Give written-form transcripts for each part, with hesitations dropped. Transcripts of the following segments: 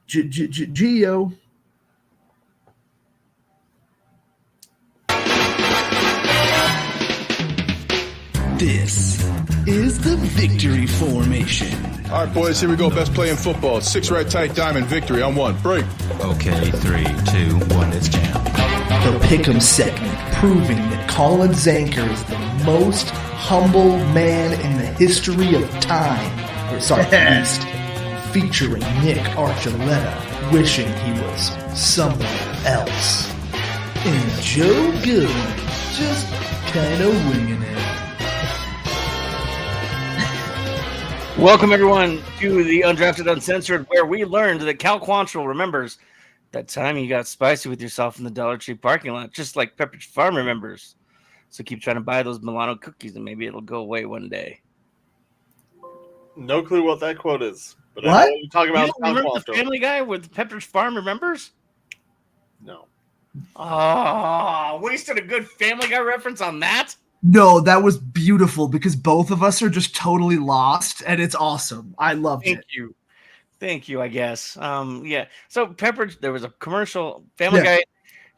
Geo. This is the victory formation. All right, boys, here we go. Best play in football. 6 right tight diamond victory on 1. Break. Okay, 3, 2, 1, it's jam. The Pick'em segment, proving that Colin Zanker is the most humble man in the history of time. Least. Featuring Nick Archuleta, wishing he was somewhere else. And Joe Goodwin, just kind of winging it. Welcome, everyone, to the Undrafted Uncensored, where we learned that Cal Quantrill remembers that time you got spicy with yourself in the Dollar Tree parking lot, just like Pepperidge Farm remembers. So keep trying to buy those Milano cookies, and maybe it'll go away one day. No clue what that quote is. But What? I know what you're talking about. You don't remember the Family Guy with Pepperidge Farm remembers? No. Oh, wasted a good Family Guy reference on that? No, that was beautiful because both of us are just totally lost, and it's awesome. I loved it. Thank you, I guess. Yeah. So Pepperidge, there was a commercial, Family Guy,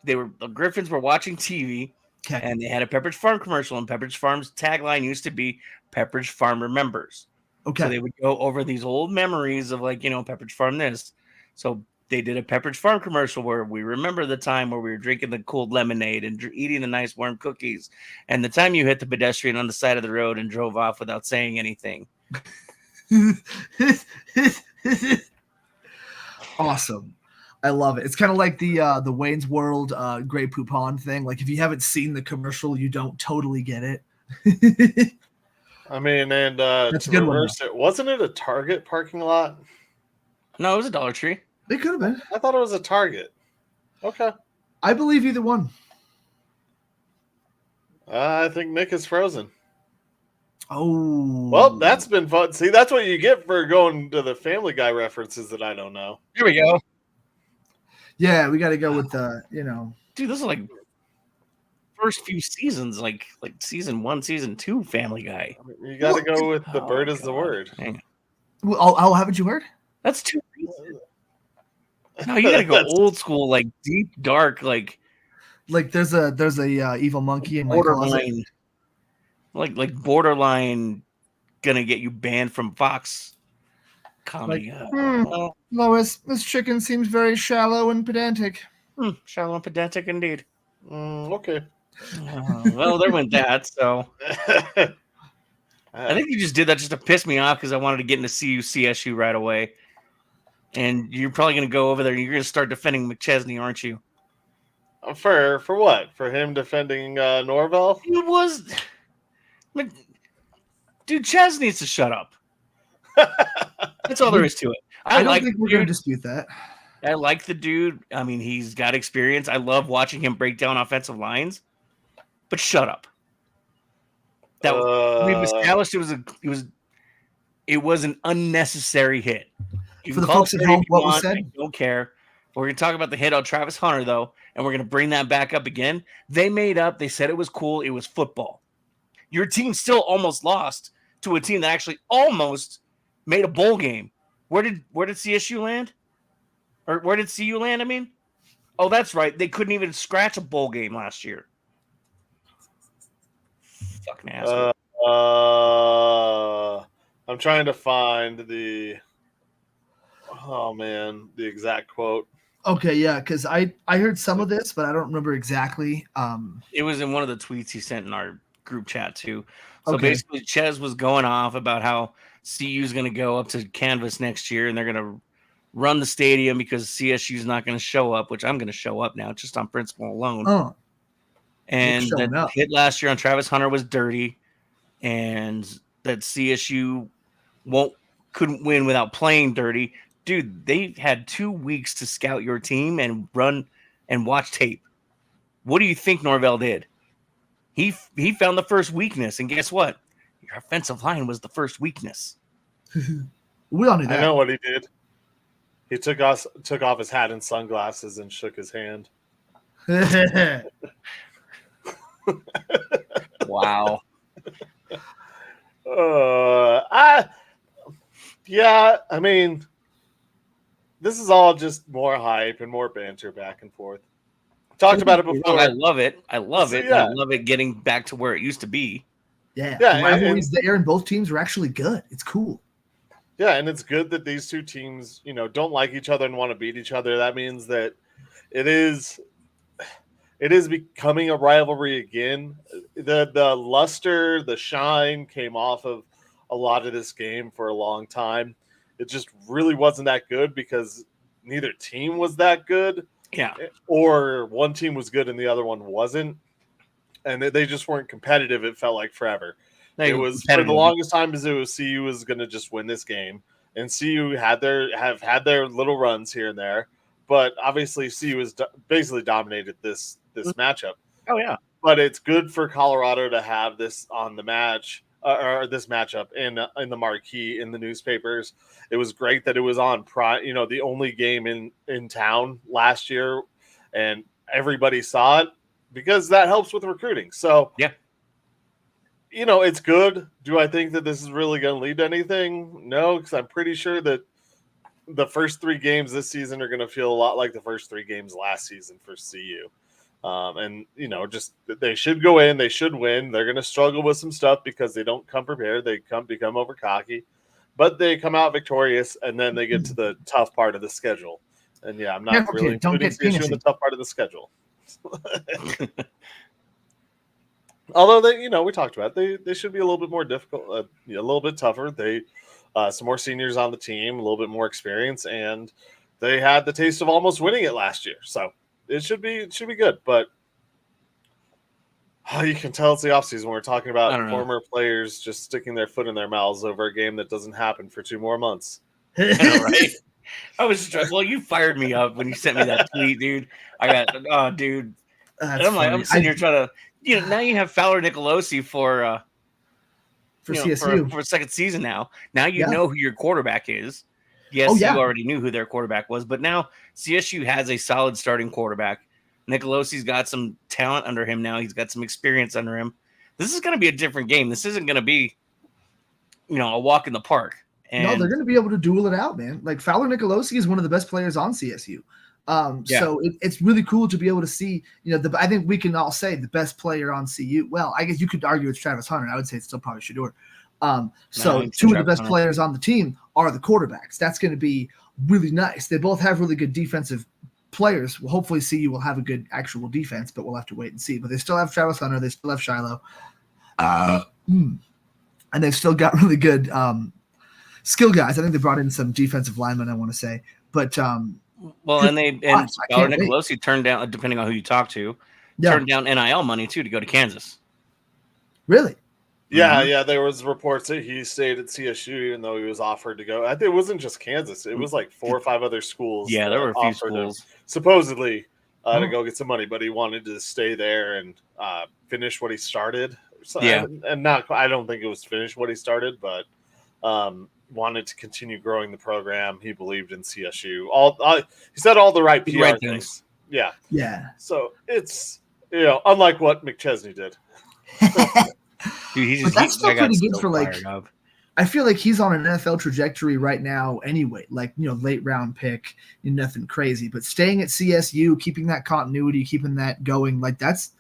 the Griffins were watching TV, and they had a Pepperidge Farm commercial, and Pepperidge Farm's tagline used to be Pepperidge Farm remembers. Okay. So they would go over these old memories of, like, Pepperidge Farm this. So they did a Pepperidge Farm commercial where we remember the time where we were drinking the cold lemonade and eating the nice warm cookies, and the time you hit the pedestrian on the side of the road and drove off without saying anything. Awesome. I love it. It's kind of like the Wayne's World Grey Poupon thing. Like, if you haven't seen the commercial, you don't totally get it. I mean, and That's to a good one, reverse it, wasn't it a Target parking lot? No, it was a Dollar Tree. It could have been. I thought it was a Target. Okay. I believe either one. I think Nick is frozen. Oh. Well, that's been fun. See, that's what you get for going to the Family Guy references that I don't know. Here we go. Yeah, we got to go with Dude, this is like first few seasons, like season 1, season 2 Family Guy. You got to go with the bird is the word. Well, haven't you heard? That's too recent. No, you gotta go old school, like deep, dark, like there's a evil monkey in my closet. Like borderline, gonna get you banned from Fox comedy. Lois, this chicken seems very shallow and pedantic. Shallow and pedantic indeed. Okay. Well, there went that. So I think you just did that just to piss me off because I wanted to get into CSU right away. And you're probably going to go over there and you're going to start defending McChesney, aren't you? For what? For him defending Norvell? It was... Dude, Chaz needs to shut up. That's all there is to it. I don't think we're going to dispute that. I like the dude. I mean, he's got experience. I love watching him break down offensive lines. But shut up. We've established it was an unnecessary hit. For the folks at home, what was said? I don't care. We're going to talk about the hit on Travis Hunter, though, and we're going to bring that back up again. They said it was cool. It was football. Your team still almost lost to a team that actually almost made a bowl game. Where did CSU land? Or where did CU land, I mean? Oh, that's right. They couldn't even scratch a bowl game last year. Fucking asshole. I'm trying to find the exact quote. Okay, yeah, because I heard some of this, but I don't remember exactly. It was in one of the tweets he sent in our group chat too. So basically, Ches was going off about how CU is going to go up to Canvas next year, and they're going to run the stadium because CSU is not going to show up, which I'm going to show up now just on principle alone. Oh. And that hit last year on Travis Hunter was dirty, and that CSU couldn't win without playing dirty. Dude, they had 2 weeks to scout your team and run and watch tape. What do you think Norvell did? He found the first weakness, and guess what? Your offensive line was the first weakness. We all knew that. I know what he did. He took off his hat and sunglasses and shook his hand. Wow. I mean, this is all just more hype and more banter back and forth. Talked about it before. I love it. I love it. Yeah. I love it getting back to where it used to be. Yeah. The rivalries there and both teams are actually good. It's cool. Yeah, and it's good that these two teams, don't like each other and want to beat each other. That means that it is becoming a rivalry again. The luster, the shine came off of a lot of this game for a long time. It just really wasn't that good because neither team was that good. Yeah. Or one team was good and the other one wasn't. And they just weren't competitive, it felt like forever. It was for the longest time as it was CU was going to just win this game. And CU have had their little runs here and there. But obviously CU has basically dominated this matchup. Oh, yeah. But it's good for Colorado to have this on the match or this matchup in the marquee in the newspapers. It was great that it was on the only game in town last year, and everybody saw it because that helps with recruiting. So yeah, it's good. Do I think that this is really going to lead to anything? No, because I'm pretty sure that the first 3 games this season are going to feel a lot like the first 3 games last season for CU. And just they should go in, they should win. They're going to struggle with some stuff because they don't come prepared. They become over cocky, but they come out victorious, and then they get to the tough part of the schedule. And I'm not really including CSU in the tough part of the schedule. Although we talked about it, they should be a little bit more difficult, a little bit tougher. They some more seniors on the team, a little bit more experience, and they had the taste of almost winning it last year. So it should be good. But you can tell it's the offseason when we're talking about former players just sticking their foot in their mouths over a game that doesn't happen for 2 more months. I know, right? I was just you fired me up when you sent me that tweet, dude. Dude. I'm sitting here trying to, now you have Fowler Nicolosi for CSU for a second season now. Now you know who your quarterback is. Yes, you already knew who their quarterback was, but now CSU has a solid starting quarterback. Nicolosi's got some talent under him now. He's got some experience under him. This is going to be a different game. This isn't going to be, a walk in the park. And no, they're going to be able to duel it out, man. Like Fowler Nicolosi is one of the best players on CSU. So it's really cool to be able to see, I think we can all say the best player on CU. Well, I guess you could argue it's Travis Hunter. I would say it's still probably Shedeur. So 2 of the best players on the team are the quarterbacks. That's going to be really nice. They both have really good defensive players. Well, hopefully CU will have a good actual defense, but we'll have to wait and see. But they still have Travis Hunter. They still have Shiloh. And they've still got really good skill guys. I think they brought in some defensive linemen, I want to say. But Fowler Nicolosi turned down, depending on who you talk to, turned down NIL money too to go to Kansas. Really? Yeah, there was reports that he stayed at CSU even though he was offered to go. I think it wasn't just Kansas; it was like 4 or 5 other schools. Yeah, there were a few schools supposedly to go get some money, but he wanted to stay there and finish what he started. So, and not. I don't think it was finish what he started, but wanted to continue growing the program. He believed in CSU. He said all the right PR things. Yeah. So it's unlike what McChesney did. Dude, that's still pretty good for I feel like he's on an NFL trajectory right now anyway, late round pick, nothing crazy, but staying at CSU, keeping that continuity, keeping that going, that's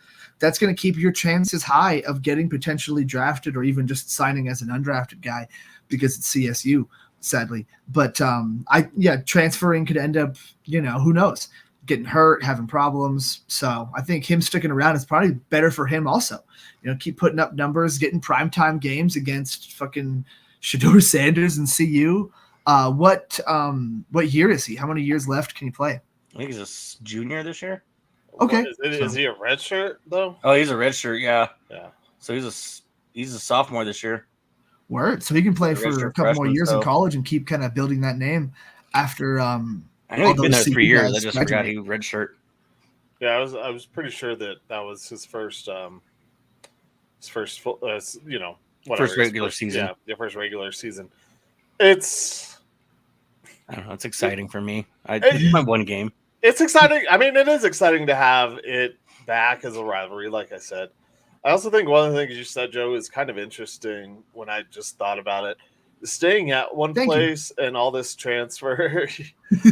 going to keep your chances high of getting potentially drafted or even just signing as an undrafted guy because it's CSU, sadly. But transferring could end up, who knows, getting hurt, having problems. So I think him sticking around is probably better for him also. Keep putting up numbers, getting primetime games against fucking Shedeur Sanders and CU. What year is he? How many years left can he play? I think he's a junior this year. Okay. Is he a red shirt though? Oh, he's a red shirt. Yeah. So he's a sophomore this year. Word. So he can play for a couple more years in college and keep kind of building that name after. I know he's been there 3 years. I just forgot he red shirt. Yeah, I was pretty sure that was his first first regular season. Yeah, first regular season. It's I don't know. It's exciting for me. It's my one game. It's exciting. I mean, it is exciting to have it back as a rivalry, like I said. I also think one of the things you said, Joe, is kind of interesting when I just thought about it. staying at one Thank place you. and all this transfer,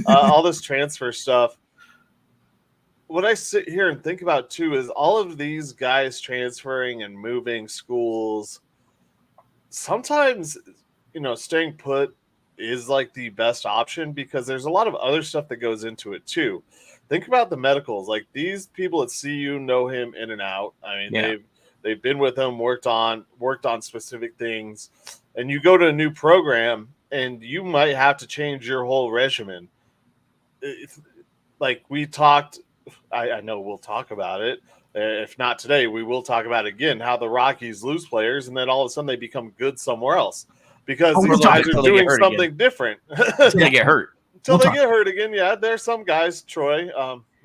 all this transfer stuff. What I sit here and think about too is all of these guys transferring and moving schools. Sometimes, staying put is like the best option because there's a lot of other stuff that goes into it too. Think about the medicals. Like these people at CU know him in and out. I mean, they've been with him, worked on specific things, and you go to a new program and you might have to change your whole regimen. Like we talked, I know we'll talk about it. If not today, we will talk about it again, how the Rockies lose players and then all of a sudden they become good somewhere else because these guys are doing something different. Until they get hurt. Until they get hurt again. Yeah, there's some guys, Troy,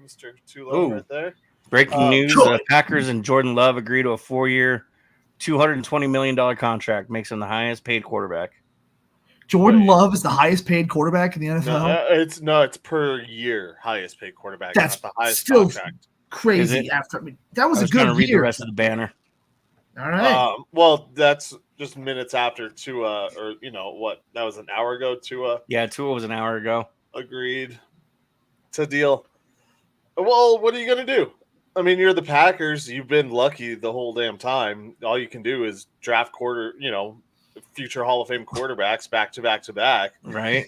Mr. Tulo right there. Breaking news, Packers and Jordan Love agree to a 4-year, $220 million contract, makes him the highest paid quarterback. Jordan Love is the highest paid quarterback in the NFL? It's per year highest paid quarterback. That's not the highest still contract. Crazy. That was a good year. Read the rest of the banner. All right. Well, that's just minutes after Tua, or that was an hour ago. Tua. Yeah, Tua was an hour ago. Agreed. It's a deal. Well, what are you gonna do? I mean, you're the Packers. You've been lucky the whole damn time. All you can do is draft future Hall of Fame quarterbacks back to back to back. Right.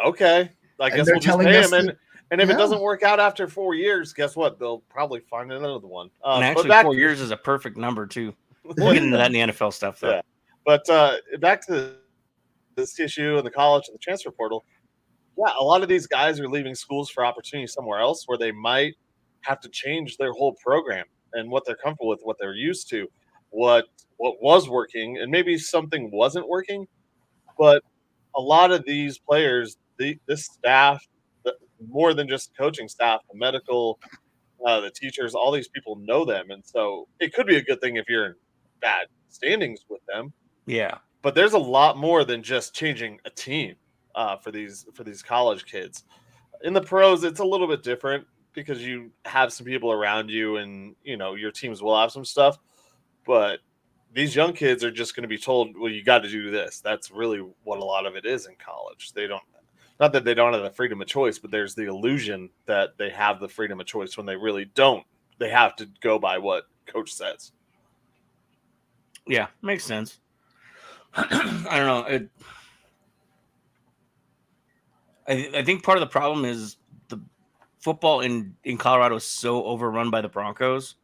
Okay. I guess we'll just pay him. And if it doesn't work out after 4 years, guess what? They'll probably find another one. And actually, 4 years is a perfect number, too. We'll get into that in the NFL stuff, though. Yeah. But back to this issue and the college and the transfer portal. Yeah, a lot of these guys are leaving schools for opportunity somewhere else where they might have to change their whole program and what they're comfortable with, what they're used to, what was working, and maybe something wasn't working. But a lot of these players, this staff, more than just coaching staff, the medical, the teachers, all these people know them. And so it could be a good thing if you're in bad standings with them. Yeah. But there's a lot more than just changing a team for these college kids. In the pros, it's a little bit different because you have some people around you and, your teams will have some stuff. But these young kids are just going to be told, well, you got to do this. That's really what a lot of it is in college. Not that they don't have the freedom of choice, but there's the illusion that they have the freedom of choice when they really don't. They have to go by what coach says. Yeah, makes sense. I don't know. I think part of the problem is the football in Colorado is so overrun by the Broncos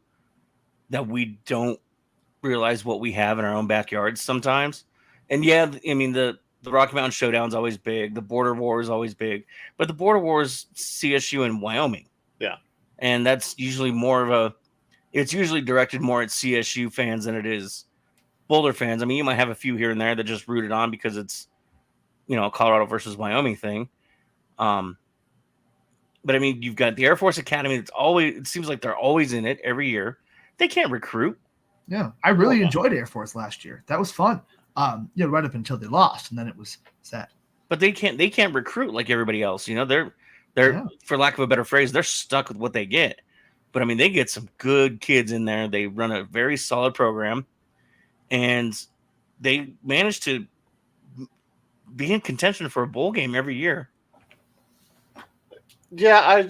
that we don't realize what we have in our own backyards sometimes. And yeah, I mean, the Rocky Mountain Showdown is always big. The border war is always big. But the border war is CSU and Wyoming. Yeah. And that's usually it's usually directed more at CSU fans than it is Boulder fans. I mean, you might have a few here and there that just root it on because it's, Colorado versus Wyoming thing. But I mean, you've got the Air Force Academy. It seems like they're always in it every year. They can't recruit. Yeah. I really enjoyed Air Force last year. That was fun. Right up until they lost, and then it was sad. But they can't recruit like everybody else. They're for lack of a better phrase, they're stuck with what they get. But I mean, they get some good kids in there. They run a very solid program, and they manage to be in contention for a bowl game every year. Yeah,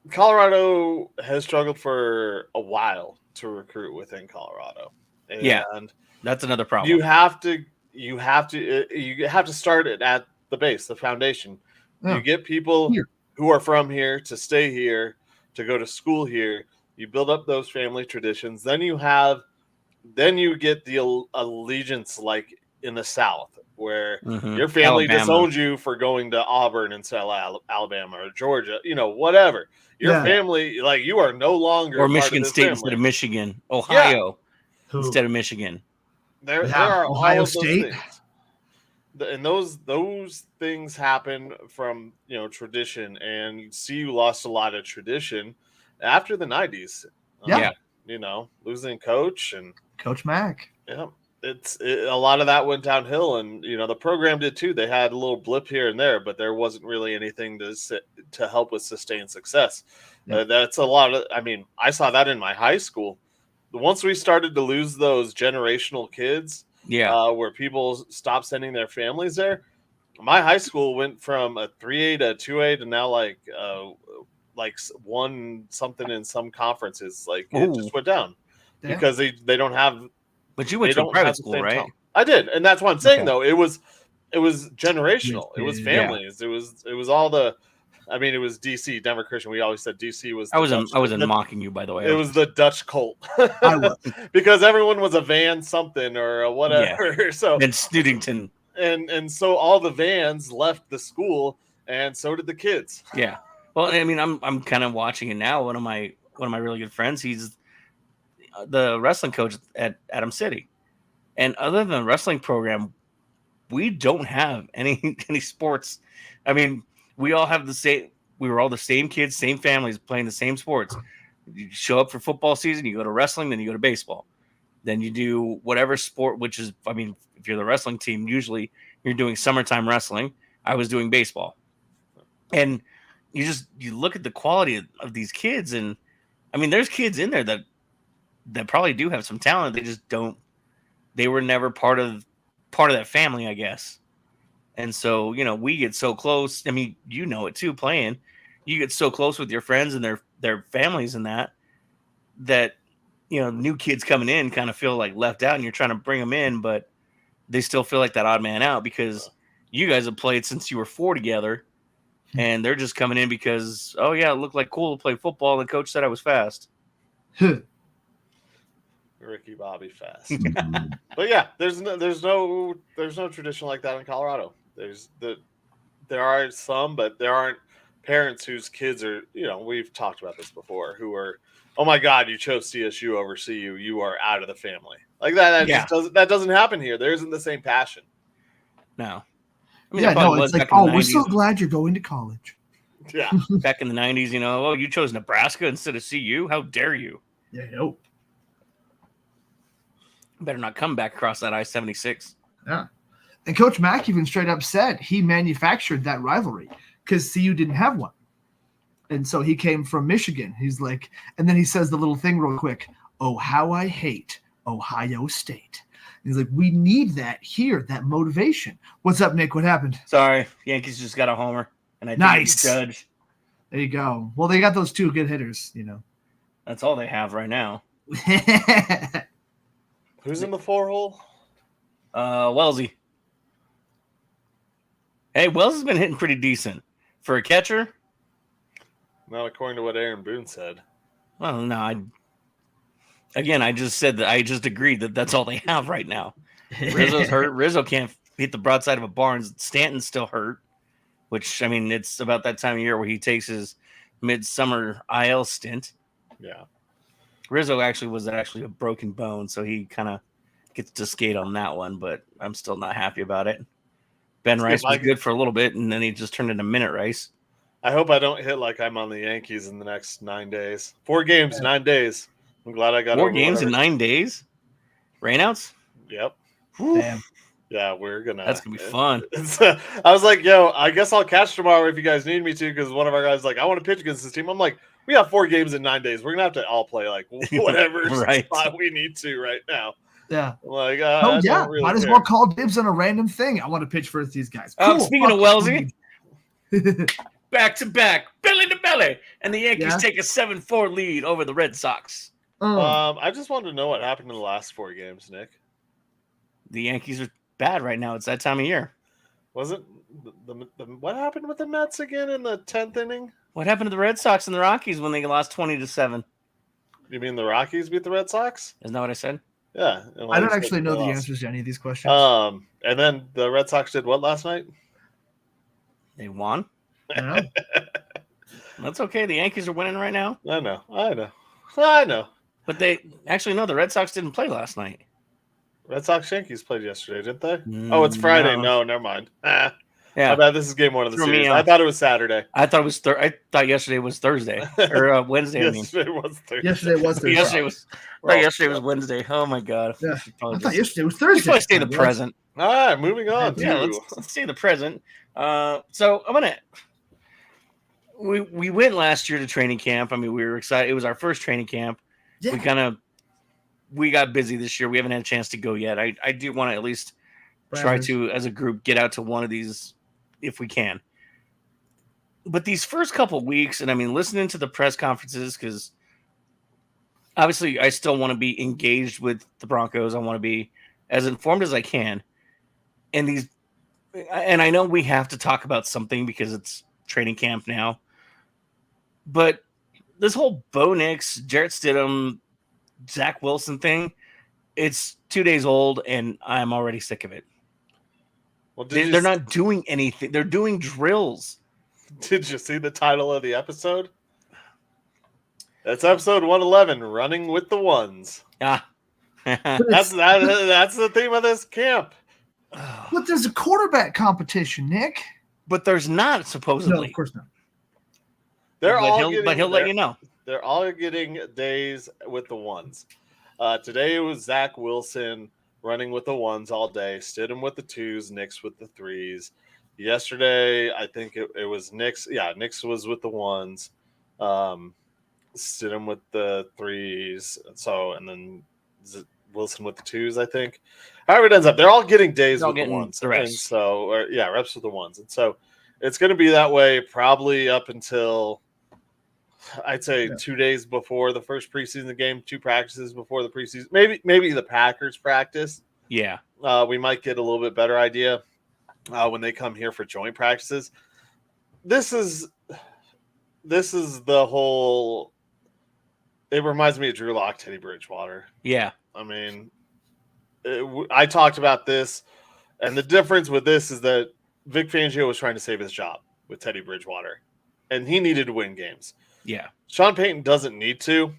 Colorado has struggled for a while to recruit within Colorado. And that's another problem. You have to start it at the base, the foundation. You get people who are from here to stay here, to go to school here. You build up those family traditions. Then you get the allegiance like in the South, where your family disowned you for going to Auburn instead of Alabama or Georgia, whatever. Your family, like you are no longer or Michigan State family. Instead of Michigan, Ohio instead of Michigan. There are Ohio State, and those things happen from tradition, and CU lost a lot of tradition after the 90s. Losing Coach Mack. Yeah, a lot of that went downhill, and the program did too. They had a little blip here and there, but there wasn't really anything to help with sustained success. That's a lot of. I mean, I saw that in my high school. Once we started to lose those generational kids, where people stop sending their families there. My high school went from a 3A to a 2A to now like 1 something in some conferences. Like it just went down because they don't have. But you went to a private school, right? I did, and that's what I'm saying. Though it was generational. It was families. Yeah. It was all the. I mean, it was DC, Denver Christian. We always said DC was. I wasn't mocking you, by the way. It was the Dutch cult. I was because everyone was a van something or a whatever. Yeah. So and Snootington. And so all the vans left the school, and so did the kids. Yeah. Well, I mean, I'm kind of watching it now. One of my really good friends, he's the wrestling coach at Adam City, and other than the wrestling program, we don't have any sports. I mean, we all have the same. We were all the same kids, same families, playing the same sports. You show up for football season, you go to wrestling, then you go to baseball, then you do whatever sport. Which is, I mean, if you're the wrestling team, usually you're doing summertime wrestling. I was doing baseball, and you look at the quality of these kids, and I mean, there's kids in there that probably do have some talent. They just don't. They were never part of that family, I guess. And so, we get so close. I mean, it too, playing. You get so close with your friends and their families and that new kids coming in kind of feel like left out, and you're trying to bring them in, but they still feel like that odd man out because you guys have played since you were 4 together, and they're just coming in because, oh yeah, it looked like cool to play football. And the coach said I was fast. Ricky Bobby fast. But yeah, there's no tradition like that in Colorado. There are some, but there aren't parents whose kids are, we've talked about this before, who are, oh my God, you chose CSU over CU, you are out of the family. Like that that doesn't happen here. There isn't the same passion. No. I mean, it's like, oh, we're so glad you're going to college. Yeah. Back in the 90s, oh, you chose Nebraska instead of CU? How dare you? Yeah, nope. Better not come back across that I-76. Yeah. And Coach Mack even straight up said he manufactured that rivalry because CU didn't have one. And so he came from Michigan. He's like, and then he says the little thing real quick, oh, how I hate Ohio State. And he's like, we need that here, that motivation. What's up, Nick? What happened? Sorry. Yankees just got a homer. And I nice. Judge. There you go. Well, they got those 2 good hitters, That's all they have right now. Who's in the 4-hole? Wellesley. Hey, Wells has been hitting pretty decent. For a catcher? Not according to what Aaron Boone said. Well, no, I just said that I just agreed that that's all they have right now. Rizzo's hurt. Rizzo can't hit the broadside of a barn. Stanton's still hurt, which, I mean, it's about that time of year where he takes his midsummer IL stint. Yeah. Rizzo was actually a broken bone, so he kind of gets to skate on that one, but I'm still not happy about it. Ben Rice was good for a little bit, and then he just turned into Minute Rice. I hope I don't hit like I'm on the Yankees in the next 9 days. 4 games, 9 days. I'm glad I got 4 games in 9 days? Rainouts? Yep. Damn. Yeah, we're going to. That's going to be fun. I was like, yo, I guess I'll catch tomorrow if you guys need me to, because one of our guys is like, I want to pitch against this team. I'm like, we have 4 games in 9 days. We're going to have to all play like whatever spot we need to right now. Yeah. Like, really might as well call dibs on a random thing. I want to pitch for these guys. Cool. Speaking of Wellesley, back to back, belly to belly, and the Yankees take a 7-4 lead over the Red Sox. I just wanted to know what happened in the last 4 games, Nick. The Yankees are bad right now. It's that time of year. Wasn't what happened with the Mets again in the 10th inning? What happened to the Red Sox and the Rockies when they lost 20-7? You mean the Rockies beat the Red Sox? Isn't that what I said? Yeah. I don't actually know the answers to any of these questions. And then the Red Sox did what last night? They won. That's okay. The Yankees are winning right now. I know. But they actually no. The Red Sox didn't play last night. Red Sox Yankees played yesterday, didn't they? Oh, it's Friday. No, never mind. Yeah, I bet this is game 1 of the series. I thought it was Saturday. I thought it was. I thought yesterday was Thursday or Wednesday. Yesterday was Thursday. Yesterday was Thursday. Yesterday was Wednesday. Oh my god. Yeah. I thought yesterday was Thursday. Let's probably stay the present. All right, moving on. Yeah, let's stay the present. So I'm gonna. We went last year to training camp. I mean, we were excited. It was our first training camp. Yeah. We kind of we got busy this year. We haven't had a chance to go yet. I do want to at least try to, as a group, get out to one of these if we can. But these first couple weeks, and I mean, listening to the press conferences, because obviously I still want to be engaged with the Broncos. I want to be as informed as I can. And I know we have to talk about something because it's training camp now. But this whole Bo Nix, Jarrett Stidham, Zach Wilson thing, it's 2 days old, and I'm already sick of it. Well, they're not doing anything. They're doing drills. Did you see the title of the episode? That's episode 111, Running with the Ones. Ah. That's the theme of this camp. But there's a quarterback competition, Nick. But there's not, supposedly. No, of course not. But he'll let you know. They're all getting days with the ones. Today it was Zach Wilson running with the ones all day. Stidham with the twos, Nix with the threes. Yesterday, I think it was Nix. Yeah, Nix was with the ones. Stidham with the threes. And then Wilson with the twos, I think. However it ends up, they're all getting days with the ones. The reps. And so, reps with the ones. And so it's going to be that way probably up until, I'd say, 2 days before the first preseason game, 2 practices before the preseason. Maybe the Packers practice. Yeah. We might get a little bit better idea when they come here for joint practices. This is the whole. It reminds me of Drew Lock, Teddy Bridgewater. Yeah. I mean, I talked about this, and the difference with this is that Vic Fangio was trying to save his job with Teddy Bridgewater, and he needed to win games. Yeah. Sean Payton doesn't need to,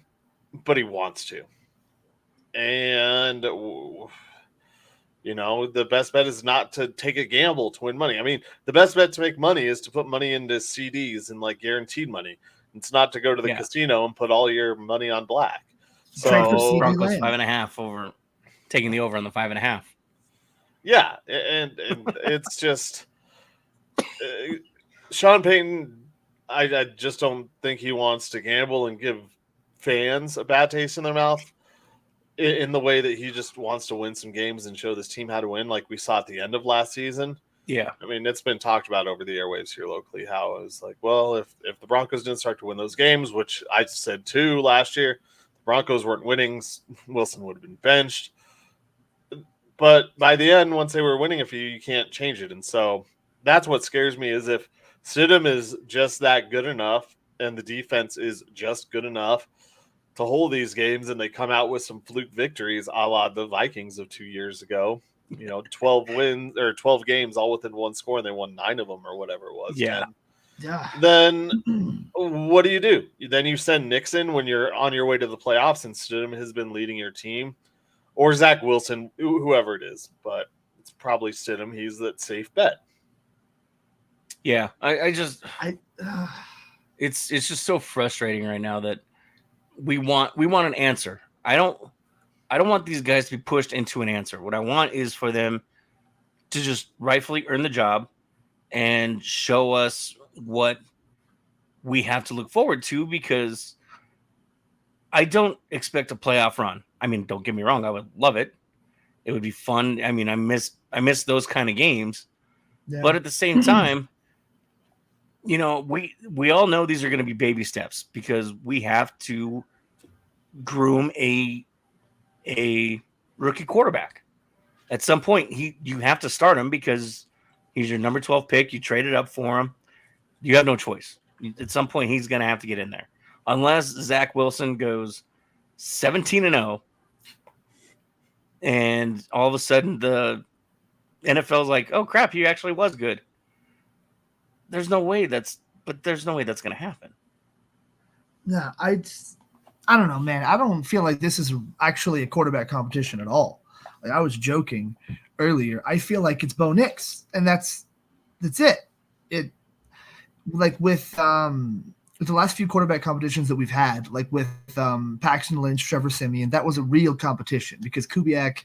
but he wants to. And, the best bet is not to take a gamble to win money. I mean, the best bet to make money is to put money into CDs and guaranteed money. It's not to go to the casino and put all your money on black. So Broncos 5.5 over, taking the over on the 5.5. Yeah, and it's just Sean Payton. I just don't think he wants to gamble and give fans a bad taste in their mouth in the way that he just wants to win some games and show this team how to win, like we saw at the end of last season. Yeah. I mean, it's been talked about over the airwaves here locally how it was like, well, if the Broncos didn't start to win those games, which I said too last year, the Broncos weren't winning, Wilson would have been benched. But by the end, once they were winning a few, you can't change it. And so that's what scares me is if Stidham is just that good enough and the defense is just good enough to hold these games and they come out with some fluke victories a la the Vikings of 2 years ago. 12 wins or 12 games all within one score, and they won 9 of them or whatever it was. Yeah. 10. Yeah. Then what do? Then you send Nixon when you're on your way to the playoffs and Stidham has been leading your team, or Zach Wilson, whoever it is, but it's probably Stidham. He's that safe bet. Yeah. It's just so frustrating right now that we want an answer. I don't want these guys to be pushed into an answer. What I want is for them to just rightfully earn the job and show us what we have to look forward to, because I don't expect a playoff run. I mean, don't get me wrong. I would love it. It would be fun. I mean, I miss those kind of games, but at the same time, we all know these are going to be baby steps because we have to groom a rookie quarterback. At some point, you have to start him because he's your number 12 pick. You traded up for him. You have no choice. At some point, he's going to have to get in there. Unless Zach Wilson goes 17-0, and all of a sudden the NFL's like, oh crap, he actually was good. There's no way that's going to happen. Yeah, I don't know, man. I don't feel like this is actually a quarterback competition at all. Like I was joking earlier. I feel like it's Bo Nix, and that's it. It like with the last few quarterback competitions that we've had, like with Paxton Lynch, Trevor Siemian, that was a real competition because Kubiak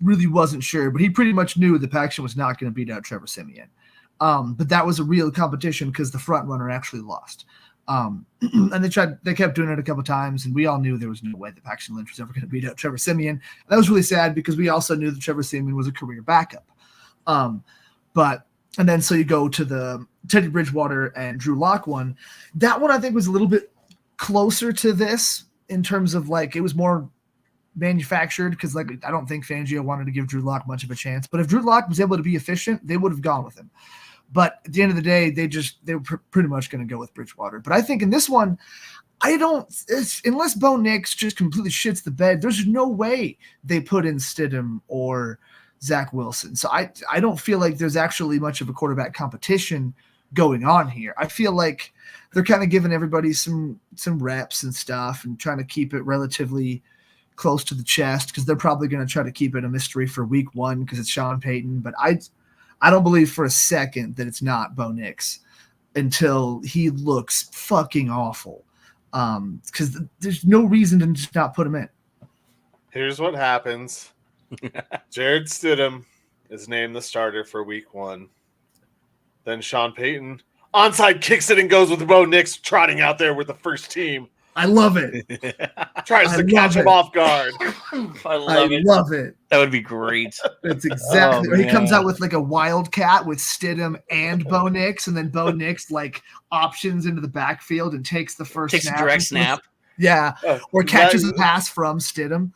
really wasn't sure, but he pretty much knew that Paxton was not going to beat out Trevor Siemian. But that was a real competition because the front runner actually lost. And they kept doing it a couple times, and we all knew there was no way that Paxton Lynch was ever going to beat out Trevor Siemian. That was really sad because we also knew that Trevor Siemian was a career backup. And then so you go to the Teddy Bridgewater and Drew Lock one. That one I think was a little bit closer to this in terms of like it was more manufactured because like I don't think Fangio wanted to give Drew Lock much of a chance. But if Drew Lock was able to be efficient, they would have gone with him. But at the end of the day, they were pretty much going to go with Bridgewater. But I think in this one, unless Bo Nix just completely shits the bed, there's no way they put in Stidham or Zach Wilson. So I don't feel like there's actually much of a quarterback competition going on here. I feel like they're kind of giving everybody some reps and stuff and trying to keep it relatively close to the chest because they're probably going to try to keep it a mystery for week 1 because it's Sean Payton. But I don't believe for a second that it's not Bo Nix until he looks fucking awful. Because there's no reason to just not put him in. Here's what happens. Jared Stidham is named the starter for week 1. Then Sean Payton onside kicks it and goes with Bo Nix trotting out there with the first team. I love it. Tries to catch him off guard. I love it. That would be great. It's exactly. Or he comes out with like a wildcat with Stidham and Bo Nix, and then Bo Nix like options into the backfield and takes the first snap. Takes a direct snap. Yeah. Or catches a pass from Stidham.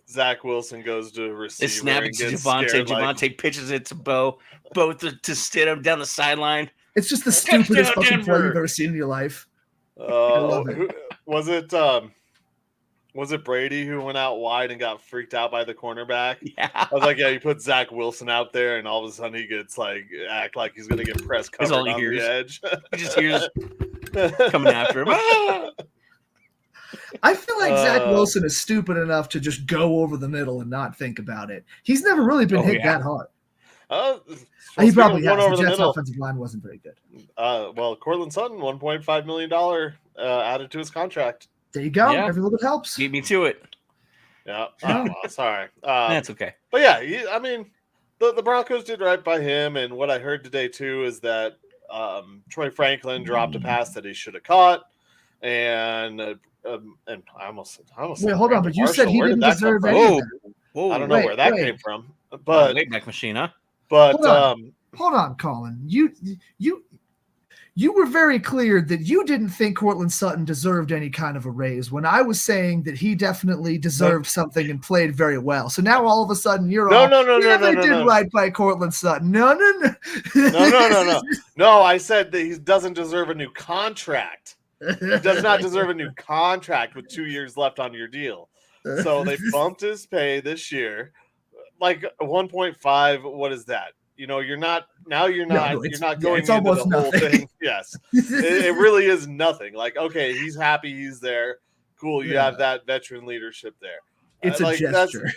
Zach Wilson goes to receiver. They snap it to Javonte. Javonte pitches it to Bo. Bo to Stidham down the sideline. It's just the stupidest fucking play you've ever seen in your life. Was it Brady who went out wide and got freaked out by the cornerback? Yeah. I was like, yeah, you put Zach Wilson out there, and all of a sudden he gets like act like he's gonna get press covered on the edge. He just hears coming after him. I feel like Zach Wilson is stupid enough to just go over the middle and not think about it. He's never really been hit that hard. He probably has. The Jets' offensive line wasn't very good. Well, Cortland Sutton, $1.5 million added to his contract. There you go. Yeah. Every little bit helps. Beat me to it. Yeah. Oh, well, sorry. That's okay. But yeah, I mean, the Broncos did right by him. And what I heard today, too, is that Troy Franklin dropped a pass that he should have caught. And I almost wait, hold on. But you said he didn't deserve anything. Whoa. I don't know where that came from. But Wayback Machine, huh? But hold on, Colin. You were very clear that you didn't think Cortland Sutton deserved any kind of a raise when I was saying that he definitely deserved something and played very well. So now all of a sudden you're they did right by Cortland Sutton. No. No, I said that he doesn't deserve a new contract. He does not deserve a new contract with 2 years left on your deal. So they bumped his pay this year. Like 1.5, what is that? You know, you're not going into the whole thing. Yes. it really is nothing. Like, okay, he's happy he's there. Cool, you have that veteran leadership there. It's a gesture.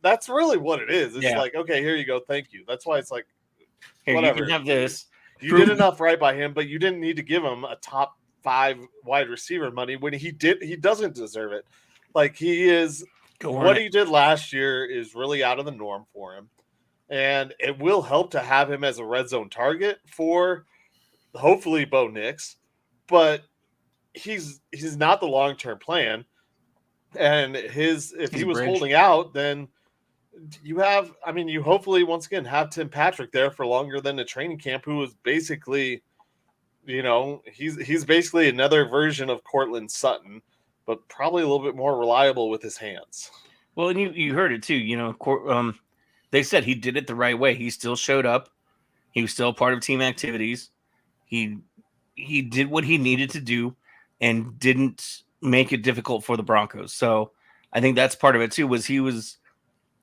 That's really what it is. It's like, okay, here you go, thank you. That's why it's like, here, whatever. You can have this. You did enough right by him, but you didn't need to give him a top 5 wide receiver money when he doesn't deserve it. Like he is. What he did last year is really out of the norm for him. And it will help to have him as a red zone target for hopefully Bo Nix. But he's not the long-term plan. And if he was holding out, then you hopefully once again have Tim Patrick there for longer than the training camp, who is basically, he's basically another version of Cortland Sutton, but probably a little bit more reliable with his hands. Well, and you heard it too. They said he did it the right way. He still showed up. He was still part of team activities. He did what he needed to do and didn't make it difficult for the Broncos. So I think that's part of it too. He was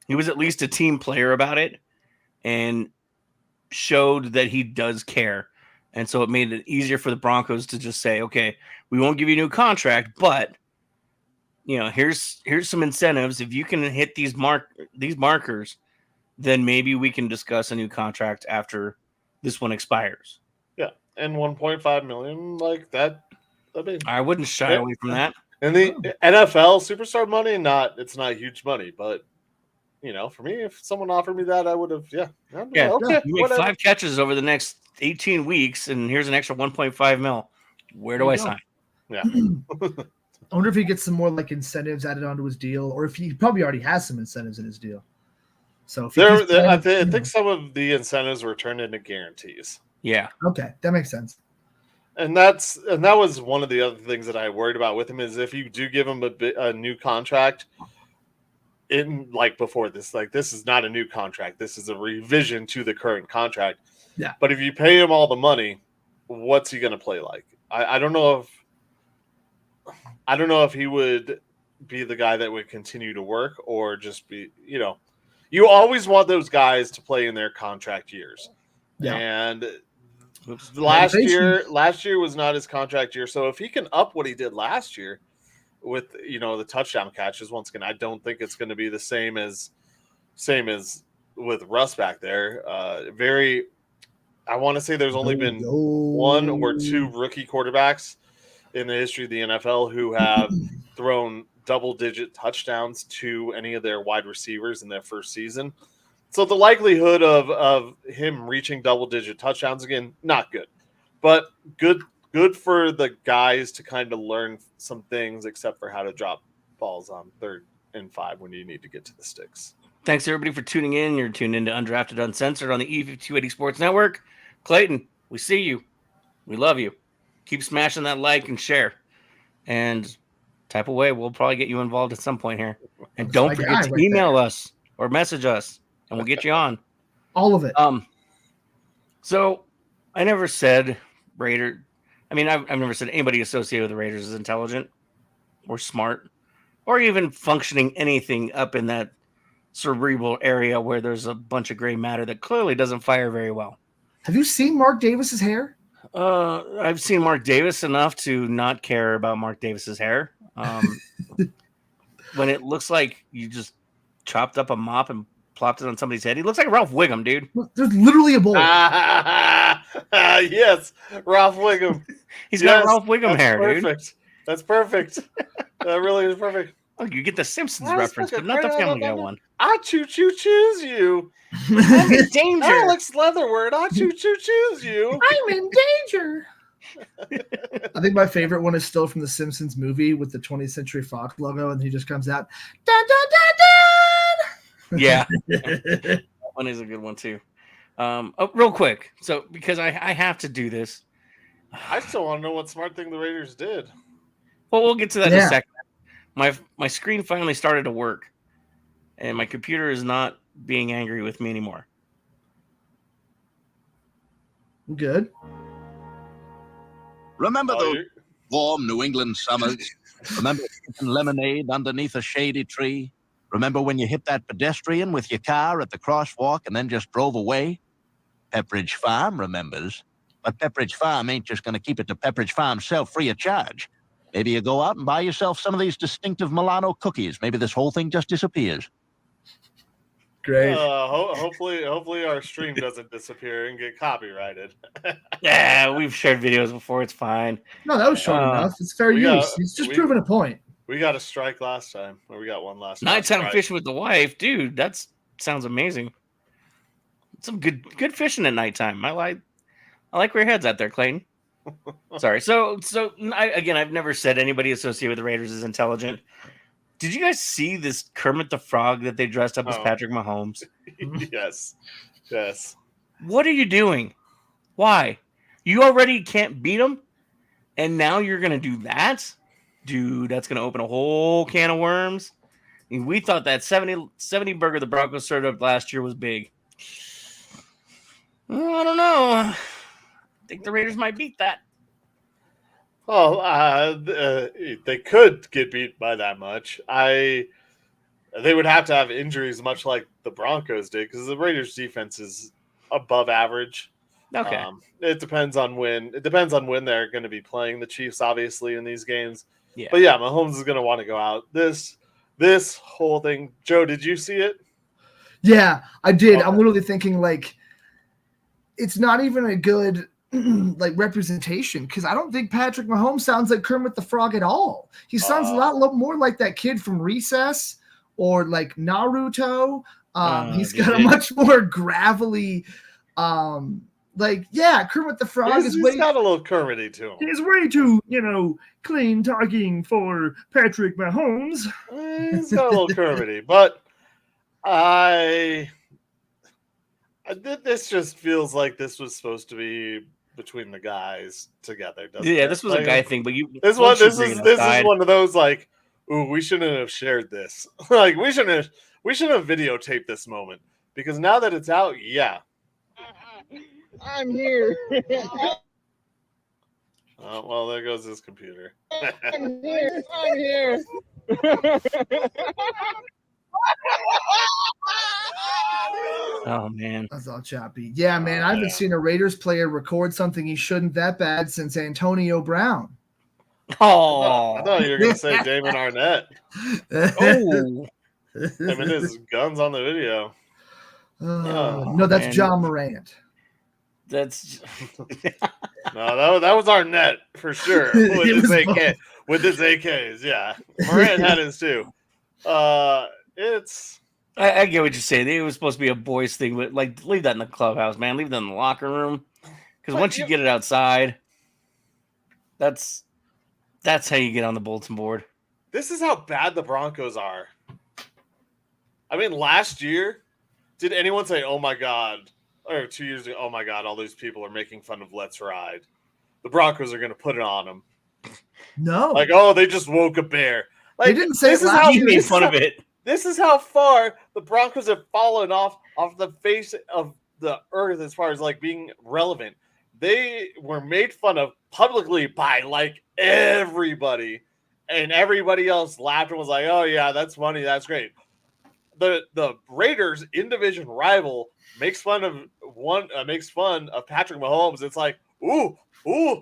at least a team player about it and showed that he does care. And so it made it easier for the Broncos to just say, okay, we won't give you a new contract, but here's some incentives. If you can hit these markers, then maybe we can discuss a new contract after this one expires. Yeah, and 1.5 million like that. I mean, I wouldn't shy away from that. And the NFL superstar money, it's not huge money, but for me, if someone offered me that, I would have. Yeah. Okay, you make 5 catches over the next 18 weeks, and here's an extra 1.5 mil. Where do I sign? Yeah. I wonder if he gets some more like incentives added onto his deal, or if he probably already has some incentives in his deal. So if I think some of the incentives were turned into guarantees. Yeah. Okay, that makes sense. And that was one of the other things that I worried about with him is if you do give him a new contract, before this, like this is not a new contract. This is a revision to the current contract. Yeah. But if you pay him all the money, what's he going to play like? I don't know if he would be the guy that would continue to work or just be, you always want those guys to play in their contract years. Yeah. And last year was not his contract year. So if he can up what he did last year with, the touchdown catches, once again, I don't think it's going to be the same as with Russ back there. I want to say there's only been one or two rookie quarterbacks in the history of the NFL who have thrown double-digit touchdowns to any of their wide receivers in their first season. So the likelihood of him reaching double-digit touchdowns, again, not good. But good for the guys to kind of learn some things, except for how to drop balls on 3rd and 5 when you need to get to the sticks. Thanks, everybody, for tuning in. You're tuned into Undrafted Uncensored on the E5280 Sports Network. Clayton, we see you. We love you. Keep smashing that like and share. And type away. We'll probably get you involved at some point here. And don't forget to email us or message us, and we'll get you on. All of it. So I never said Raider. I mean, I've never said anybody associated with the Raiders is intelligent or smart or even functioning anything up in that cerebral area where there's a bunch of gray matter that clearly doesn't fire very well. Have you seen Mark Davis's hair? I've seen Mark Davis enough to not care about Mark Davis's hair. When it looks like you just chopped up a mop and plopped it on somebody's head, he looks like Ralph Wiggum, dude. There's literally a bowl. Yes, Ralph Wiggum. He's got Ralph Wiggum hair, perfect. Dude. That's perfect. That really is perfect. Oh, you get the Simpsons reference, but not the Family Guy one. I choose you. I'm in danger. Alex Leatherwood, I choose you. I'm in danger. I think my favorite one is still from the Simpsons movie with the 20th Century Fox logo, and he just comes out. Dun, dun, dun, dun! Yeah. That one is a good one, too. Real quick. So, because I have to do this. I still want to know what smart thing the Raiders did. Well, we'll get to that in a second. My screen finally started to work, and my computer is not being angry with me anymore. Good. Remember those warm New England summers? Remember sipping lemonade underneath a shady tree? Remember when you hit that pedestrian with your car at the crosswalk and then just drove away? Pepperidge Farm remembers. But Pepperidge Farm ain't just going to keep it to Pepperidge Farm self free of charge. Maybe you go out and buy yourself some of these distinctive Milano cookies. Maybe this whole thing just disappears. Great. Hopefully our stream doesn't disappear and get copyrighted. Yeah, we've shared videos before. It's fine. No, that was short enough. It's fair use. He's just proving a point. We got a strike last time. Or we got one last time. Nighttime fishing with the wife. Dude, that sounds amazing. Some good fishing at nighttime. I like where your head's at there, Clayton. Sorry. So I've never said anybody associated with the Raiders is intelligent. Did you guys see this Kermit the Frog that they dressed up as Patrick Mahomes? Yes. What are you doing? Why? You already can't beat him, and now you're going to do that? Dude, that's going to open a whole can of worms. I mean, we thought that 70 burger the Broncos served up last year was big. Well, I don't know. I think the Raiders might beat that. Well, they could get beat by that much. They would have to have injuries, much like the Broncos did, because the Raiders' defense is above average. Okay. It depends on when they're going to be playing the Chiefs, obviously, in these games. Yeah. But yeah, Mahomes is going to want to go out. This whole thing, Joe, did you see it? Yeah, I did. Okay. I'm literally thinking it's not even a good representation, because I don't think Patrick Mahomes sounds like Kermit the Frog at all. He sounds a lot more like that kid from Recess or like Naruto. He's got a much more gravelly Like, yeah, Kermit the Frog he's got a little Kermity to him. He's way too, clean talking for Patrick Mahomes. He's got a little Kermity, but this just feels like this was supposed to be between the guys together. Yeah, this was a guy thing, but this is one of those like, ooh, we shouldn't have shared this. Like we shouldn't have videotaped this moment because now that it's out, yeah. I'm here. Oh, well, there goes his computer. I'm here. Oh man, that's all choppy. Yeah, man, I haven't seen a Raiders player record something he shouldn't that bad since Antonio Brown. Oh, I thought you were gonna say Damon Arnett. Oh, him and his guns on the video. No, that's man. John Morant. That's no, that was Arnett for sure with his AK, with his AKs. Yeah, Morant had his too. It's. I get what you're saying. It was supposed to be a boys thing, but like, leave that in the clubhouse, man. Leave that in the locker room, because once you get it outside, that's how you get on the bulletin board. This is how bad the Broncos are. I mean, last year, did anyone say, "Oh my God," or 2 years ago, "Oh my God, all these people are making fun of Let's Ride"? The Broncos are going to put it on them. No, like, oh, they just woke a bear. Like, they didn't say this is how you made fun of it. This is how far the Broncos have fallen off the face of the earth as far as like being relevant. They were made fun of publicly by like everybody, and everybody else laughed and was like, "Oh yeah, that's funny, that's great." The Raiders in division rival makes fun of Patrick Mahomes. It's like, ooh,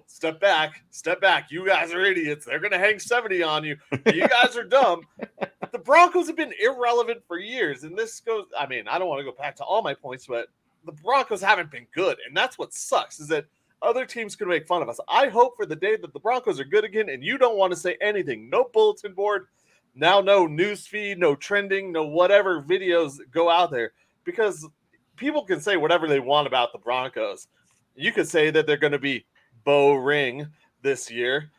step back. You guys are idiots. They're gonna hang 70 on you. You guys are dumb. The Broncos have been irrelevant for years, and this goes. I mean, I don't want to go back to all my points, but the Broncos haven't been good, and that's what sucks. Is that other teams could make fun of us. I hope for the day that the Broncos are good again, and you don't want to say anything. No bulletin board. Now, no news feed, no trending, no whatever videos go out there, because people can say whatever they want about the Broncos. You could say that they're going to be Bo Ring this year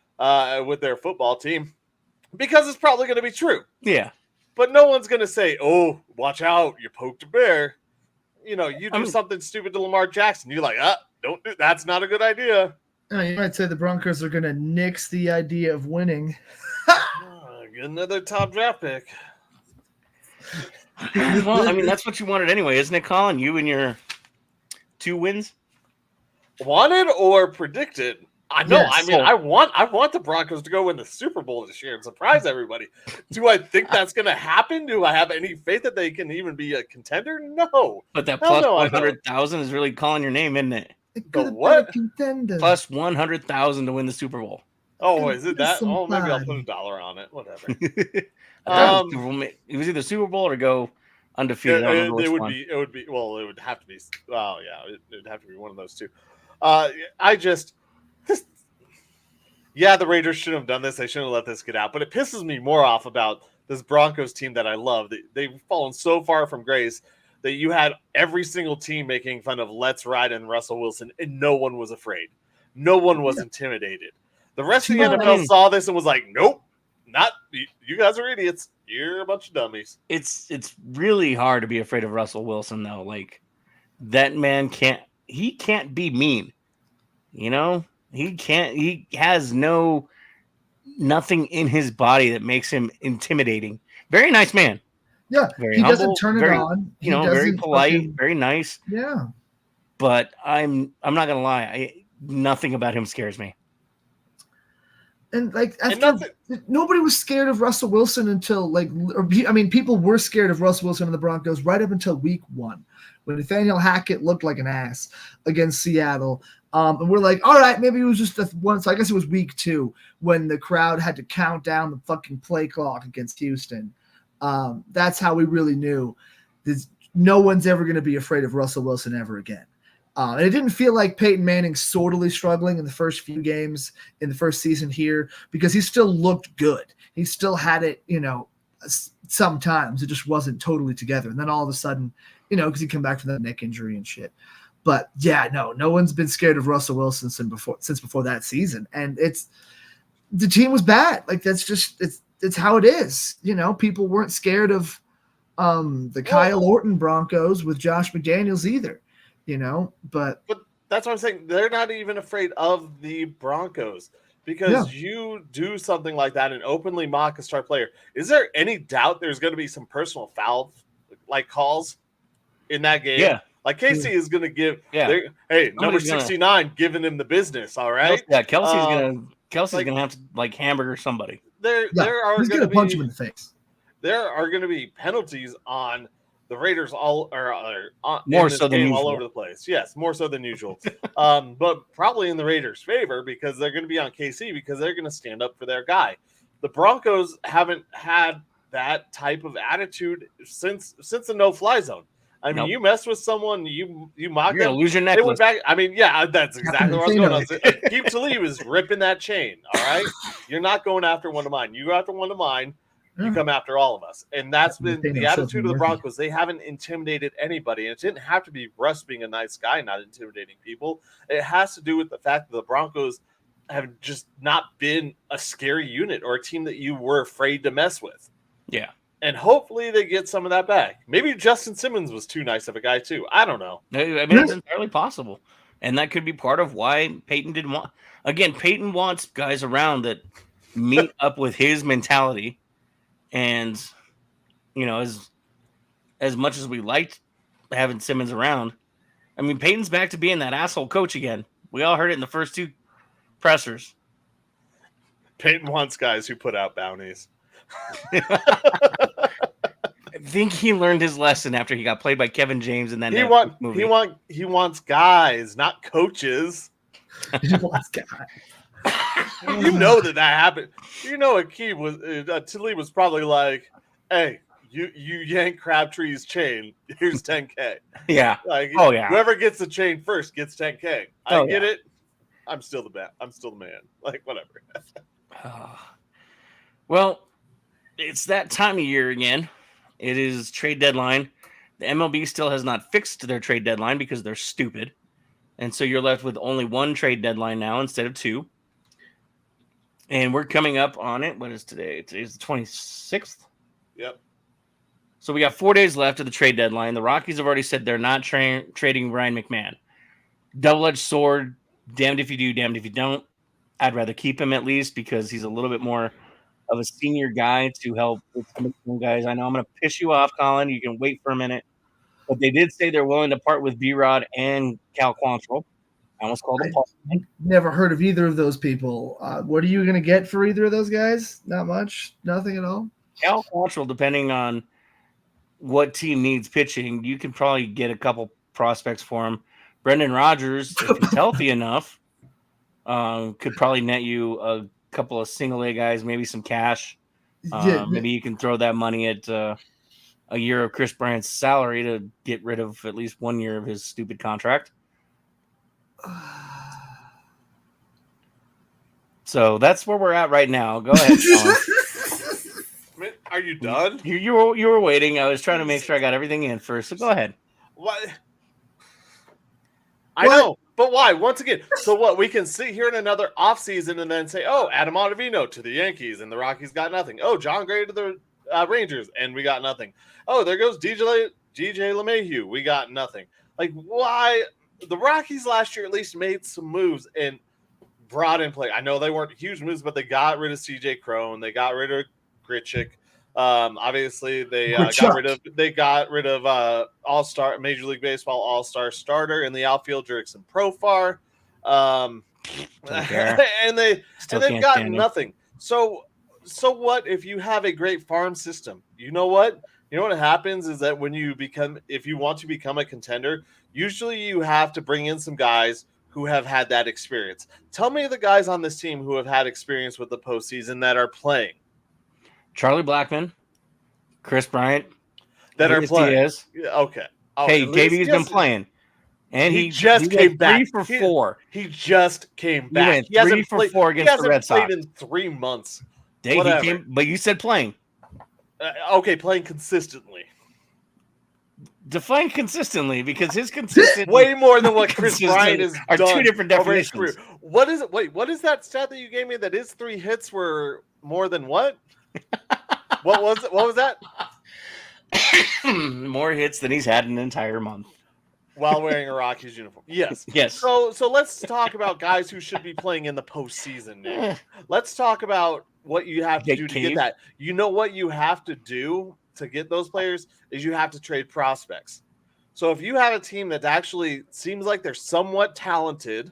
with their football team, because it's probably going to be true. Yeah. But no one's going to say, oh, watch out, you poked a bear. You do something stupid to Lamar Jackson. You're like, don't do that's not a good idea. You might say the Broncos are going to nix the idea of winning. Get another top draft pick. Well, I mean, that's what you wanted anyway, isn't it, Colin? You and your 2 wins? Wanted or predicted? I know. Yes. I mean, I want the Broncos to go win the Super Bowl this year and surprise everybody. Do I think that's going to happen? Do I have any faith that they can even be a contender? No. But that plus 100,000 is really calling your name, isn't it? The what? Plus 100,000 to win the Super Bowl. Oh, is it that? Oh, maybe I'll put $1 on it. Whatever. It was either Super Bowl or go undefeated. It would be. Well, it would have to be. Well, yeah, it'd have to be one of those two. The Raiders shouldn't have done this. They shouldn't have let this get out. But it pisses me more off about this Broncos team that I love. They've fallen so far from grace that you had every single team making fun of Let's Ride and Russell Wilson, and no one was afraid. No one was intimidated. The rest of the NFL saw this and was like, nope, not you guys are idiots. You're a bunch of dummies. It's really hard to be afraid of Russell Wilson, though. Like, that man can't be mean. He has nothing in his body that makes him intimidating. Very nice man. Yeah. Very he humble, doesn't turn it on. Very polite, very nice. Yeah. But I'm not gonna lie. Nothing about him scares me. And nobody was scared of Russell Wilson until people were scared of Russell Wilson and the Broncos right up until week 1 when Nathaniel Hackett looked like an ass against Seattle. And we're like, all right, maybe it was just one. So I guess it was week 2 when the crowd had to count down the fucking play clock against Houston. That's how we really knew no one's ever going to be afraid of Russell Wilson ever again. And it didn't feel like Peyton Manning sorely struggling in the first few games in the first season here because he still looked good. He still had it, sometimes it just wasn't totally together. And then all of a sudden, because he came back from that neck injury and shit. But yeah, no one's been scared of Russell Wilson since before that season. And the team was bad. Like that's just it's how it is. People weren't scared of Kyle Orton Broncos with Josh McDaniels either. But that's what I'm saying. They're not even afraid of the Broncos because you do something like that and openly mock a star player. Is there any doubt there's going to be some personal foul like calls in that game? Yeah. Like Casey is going to give, number 69 giving him the business. All right. Yeah, Kelsey's gonna have to like hamburger somebody. There are he's going to punch him in the face. There are going to be penalties on the Raiders all over the place. Yes, more so than usual. But probably in the Raiders' favor because they're going to be on KC because they're going to stand up for their guy. The Broncos haven't had that type of attitude since the no-fly zone. I mean, you mess with someone, you mock You're them. Gonna lose your necklace. That's exactly what I was going on. Keep Talib is ripping that chain. All right, you're not going after one of mine. You go after one of mine. You come after all of us, and that's been the attitude of the Broncos. They haven't intimidated anybody, and it didn't have to be Russ being a nice guy, not intimidating people. It has to do with the fact that the Broncos have just not been a scary unit or a team that you were afraid to mess with. Yeah. And hopefully they get some of that back. Maybe Justin Simmons was too nice of a guy too. I don't know. I mean, it's entirely possible. And that could be part of why Peyton didn't want. Again, Peyton wants guys around that meet up with his mentality. And, as much as we liked having Simmons around, I mean, Peyton's back to being that asshole coach again. We all heard it in the first two pressers. Peyton wants guys who put out bounties. I think he learned his lesson after he got played by Kevin James in that movie. He wants guys, not coaches. He wants guys. You know that happened. You know, Akeem was Talib was probably like, "Hey, you yank Crabtree's chain. Here's 10K." Yeah. Whoever gets the chain first gets 10K. I get it. I'm still the man. Like whatever. Well, it's that time of year again. It is trade deadline. The MLB still has not fixed their trade deadline because they're stupid. And so you're left with only one trade deadline now instead of two. And we're coming up on it. What is today? Today's the 26th. Yep. So we got 4 days left of the trade deadline. The Rockies have already said they're not trading Ryan McMahon. Double-edged sword. Damned if you do, damned if you don't. I'd rather keep him at least because he's a little bit more of a senior guy to help with some guys. I know I'm going to piss you off, Colin. You can wait for a minute. But they did say they're willing to part with B-Rod and Cal Quantrill. I almost called him Paul. Never heard of either of those people. What are you going to get for either of those guys? Not much. Nothing at all. Cal Quantrill, depending on what team needs pitching, you can probably get a couple prospects for him. Brendan Rodgers, if he's healthy enough, could probably net you a couple of single-A guys, maybe some cash. Maybe you can throw that money at a year of Chris Bryant's salary to get rid of at least 1 year of his stupid contract. So that's where we're at right now. Go ahead, Colin. Are you done? You were waiting. I was trying to make sure I got everything in first. So go ahead. What? I know, but why? Once again, so what? We can sit here in another offseason and then say, "Oh, Adam Ottavino to the Yankees, and the Rockies got nothing." Oh, John Gray to the Rangers, and we got nothing. Oh, there goes DJ LeMahieu. We got nothing. Like, why? The Rockies last year at least made some moves and brought in play. I know they weren't huge moves, but they got rid of CJ Crone. They got rid of Grichuk. Obviously, they got rid of All-Star Major League Baseball All-Star starter in the outfield, Jurickson Profar. And they've gotten nothing. So what if you have a great farm system? You know what? You know what happens is that if you want to become a contender, usually you have to bring in some guys who have had that experience. Tell me the guys on this team who have had experience with the postseason that are playing. Charlie Blackmon, Chris Bryant, that are playing. Diaz. Okay. Hey, KB's been playing. And he just came back. 3 for 4. He just came back. He went 3 for 4 against the Red Sox. He hasn't played in 3 months. But you said playing. Okay, playing consistently. Define consistently, because his consistent way more than what Chris Bryant is are done 2 different definitions. What is it? Wait, what is that stat that you gave me that his 3 hits were more than what? What was it? What was that? More hits than he's had in an entire month while wearing a Rockies uniform. Yes. Yes. So let's talk about guys who should be playing in the postseason, Nick. Let's talk about what you have to do to get that. You know what you have to do to get those players is you have to trade prospects. So if you have a team that actually seems like they're somewhat talented,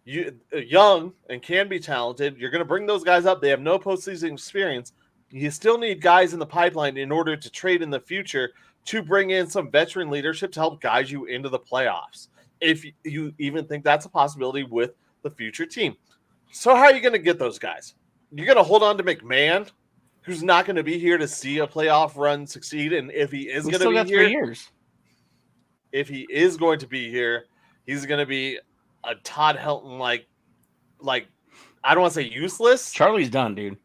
young and can be talented, you're going to bring those guys up. They have no postseason experience. You still need guys in the pipeline in order to trade in the future to bring in some veteran leadership to help guide you into the playoffs, if you even think that's a possibility with the future team. So how are you going to get those guys? You're going to hold on to McMahon, who's not going to be here to see a playoff run succeed, and if he is going to be here, 3 years. If he is going to be here, he's going to be a Todd Helton like I don't want to say useless. Charlie's done, dude.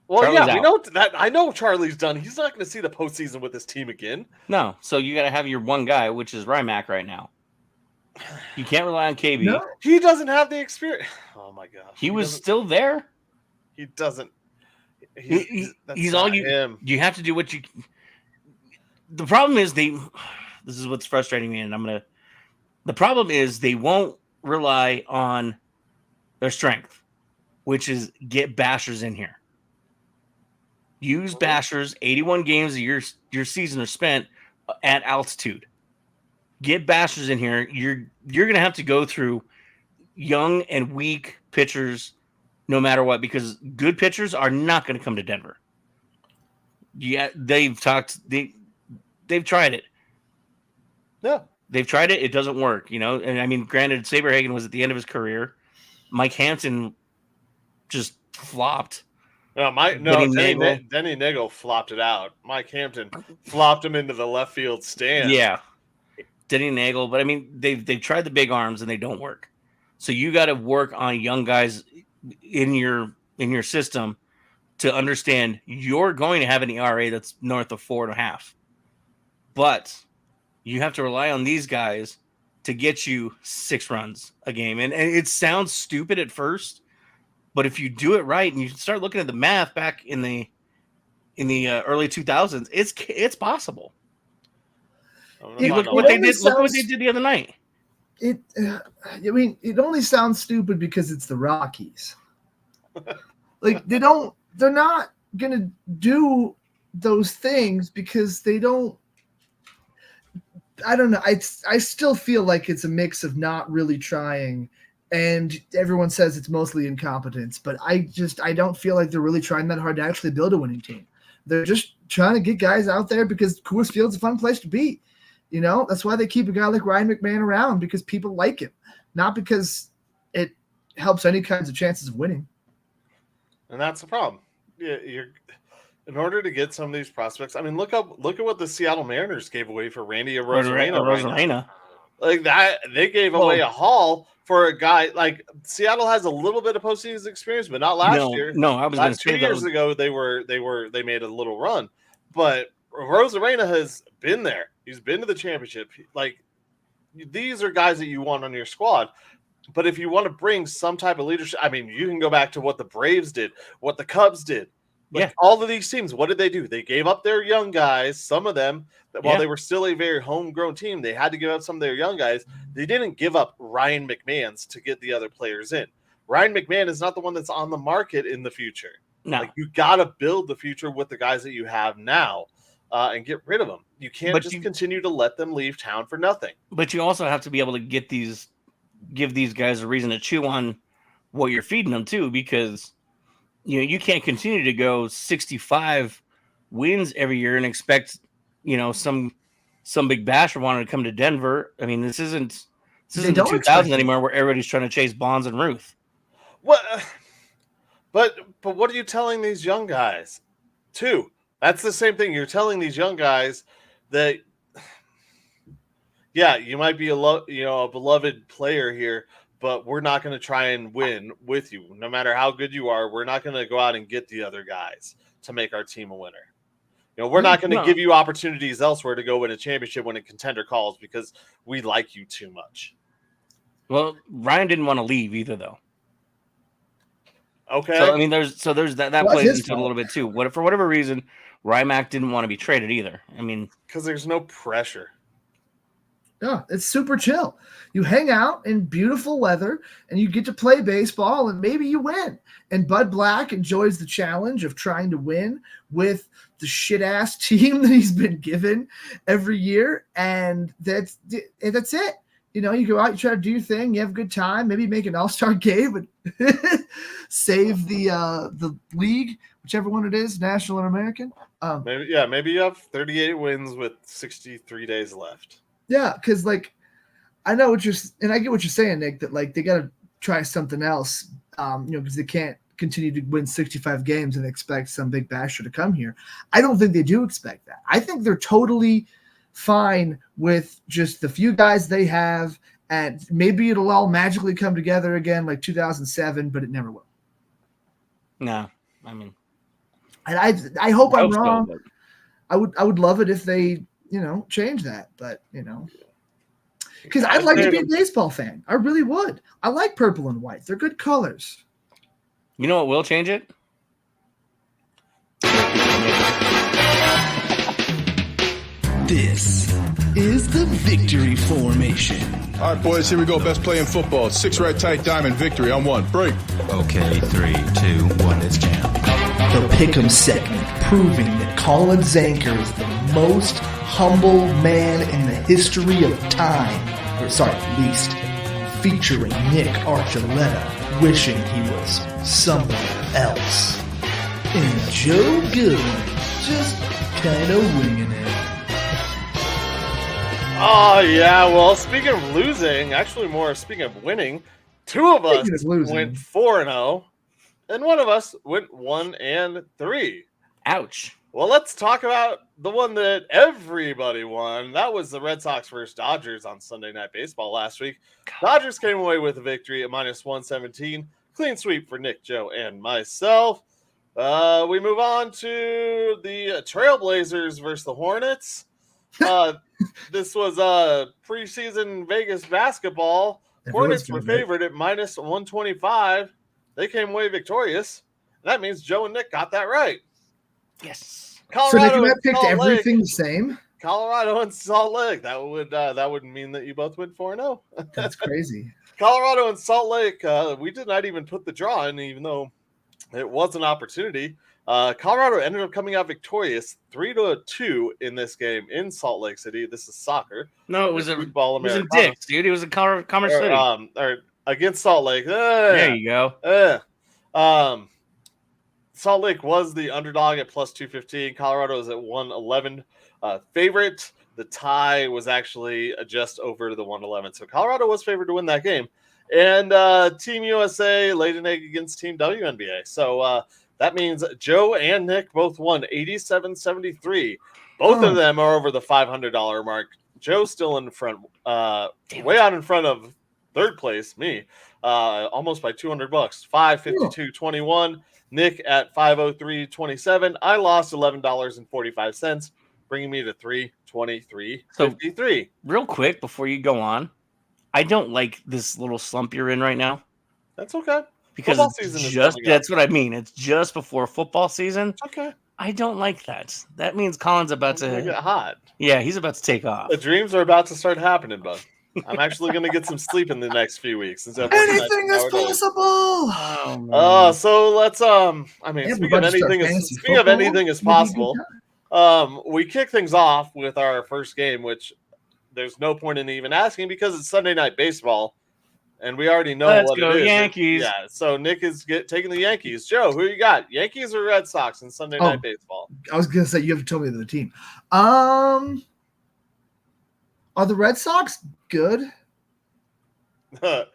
Well, Charlie's yeah, we out. know that. I know Charlie's done. He's not going to see the postseason with this team again. No, so you got to have your one guy, which is Rymack right now. You can't rely on KB. No, he doesn't have the experience. Oh my god, he was still there. He doesn't. He's all you. Him. You have to do what you. The problem is this is what's frustrating me, and the problem is they won't rely on their strength, which is get bashers in here. Use bashers. 81 games of your season are spent at altitude. Get bashers in here. You're going to have to go through young and weak pitchers no matter what, because good pitchers are not going to come to Denver. Yeah, they've tried it. Yeah. They've tried it. It doesn't work, And I mean, granted, Saberhagen was at the end of his career. Mike Hampton just flopped. Denny Nagel flopped it out. Mike Hampton flopped him into the left field stand. Yeah. Denny Nagel, but I mean, they've tried the big arms and they don't work. So you got to work on young guys in your system to understand you're going to have an ERA that's north of 4.5, but you have to rely on these guys to get you 6 runs a game. And it sounds stupid at first, but if you do it right and you start looking at the math back in the early 2000s, it's possible. Look what they did. Look what they did the other night. It only sounds stupid because it's the Rockies. Like they're not gonna do those things because they don't. I don't know. I still feel like it's a mix of not really trying, and everyone says it's mostly incompetence. But I don't feel like they're really trying that hard to actually build a winning team. They're just trying to get guys out there because Coors Field's a fun place to be. That's why they keep a guy like Ryan McMahon around, because people like him, not because it helps any kinds of chances of winning. And that's the problem. In order to get some of these prospects, I mean, look at what the Seattle Mariners gave away for Randy Arozarena. Like that, they gave away a haul for a guy. Like Seattle has a little bit of postseason experience, but not last year. No, I was going to say 2 years ago they made a little run, but Arozarena has been there. He's been to the championship. Like these are guys that you want on your squad. But if you want to bring some type of leadership, I mean, you can go back to what the Braves did, what the Cubs did. All of these teams, what did they do? They gave up their young guys, some of them, while they were still a very homegrown team. They had to give up some of their young guys. They didn't give up Ryan McMahon's to get the other players in. Ryan McMahon is not the one that's on the market in the future. No. Like you got to build the future with the guys that you have now. And get rid of them. You can't continue to let them leave town for nothing. But you also have to be able to give these guys a reason to chew on what you're feeding them too, because you can't continue to go 65 wins every year and expect some big basher wanting to come to Denver. I mean, this isn't the 2000s anymore where everybody's trying to chase Bonds and Ruth. What? But what are you telling these young guys too? That's the same thing. You're telling these young guys that, yeah, you might be a beloved player here, but we're not going to try and win with you. No matter how good you are, we're not going to go out and get the other guys to make our team a winner. We're not going to give you opportunities elsewhere to go win a championship when a contender calls because we like you too much. Well, Ryan didn't want to leave either, though. Okay. So I mean, there's that plays into it a little bit too. For whatever reason, Rymack didn't want to be traded either. I mean, because there's no pressure. Yeah, it's super chill. You hang out in beautiful weather and you get to play baseball and maybe you win. And Bud Black enjoys the challenge of trying to win with the shit ass team that he's been given every year. And that's it. You go out, you try to do your thing, you have a good time, maybe make an all-star game and save the league, whichever one it is, national or American. Maybe you have 38 wins with 63 days left. Yeah, because I know and I get what you're saying, Nick, that they got to try something else, because they can't continue to win 65 games and expect some big basher to come here. I don't think they do expect that. I think they're totally fine with just the few guys they have, and maybe it'll all magically come together again like 2007, but it never will. No, I mean, and I hope I'm wrong. So, I would love it if they change that, but because I'd like to be a baseball fan. I really would. I like purple and white. They're good colors. You know what will change it? This is the victory formation. All right, boys, here we go. Best play in football. 6 right tight diamond victory on 1. Break. Okay, 3, 2, 1, it's jam. The Pick'em segment, proving that Colin Zanker is the most humble man in the history of time. At least. Featuring Nick Archuleta, wishing he was somewhere else. And Joe Goodwin, just kind of winging it. Oh, yeah. Well, speaking of losing, actually more speaking of winning, 2 of us went 4-0, and 1 of us went 1-3. Ouch. Well, let's talk about the one that everybody won. That was the Red Sox versus Dodgers on Sunday Night Baseball last week. Dodgers came away with a victory at -117. Clean sweep for Nick, Joe, and myself. We move on to the Trailblazers versus the Hornets. This was preseason Vegas basketball. Hornets were favored at -125. They came away victorious. That means Joe and Nick got that right. Yes. Colorado, so Nick and I picked everything the same. Colorado and Salt Lake. That would mean that you both went 4-0. That's crazy. Colorado and Salt Lake. We did not even put the draw in, even though it was an opportunity. Colorado ended up coming out victorious 3-2 in this game in Salt Lake City. This is soccer. No, it was in Dix, dude. It was in Commerce City. Or against Salt Lake. There you go. Salt Lake was the underdog at +215. Colorado is at 111 favorite. The tie was actually just over the 111. So Colorado was favored to win that game. And Team USA laid an egg against Team WNBA. So that means Joe and Nick both won 87-73. Both of them are over the $500 mark. Joe's still in front, way out in front of third place, me, almost by $200. 552.21. Nick at 503.27. I lost $11.45, bringing me to 323.53. Real quick before you go on, I don't like this little slump you're in right now. That's okay. Because that's what I mean. It's just before football season. Okay. I don't like that. That means Colin's about to get hot. Yeah, he's about to take off. The dreams are about to start happening, bud. I'm actually going to get some sleep in the next few weeks. Anything is possible. So let's speaking of anything is possible. We kick things off with our first game, which there's no point in even asking because it's Sunday Night Baseball, and we already know what it is. Yankees. Yeah, so Nick is taking the Yankees. Joe, who you got? Yankees or Red Sox in Sunday Night Baseball? I was going to say you have to tell me the team. Are the Red Sox good? No.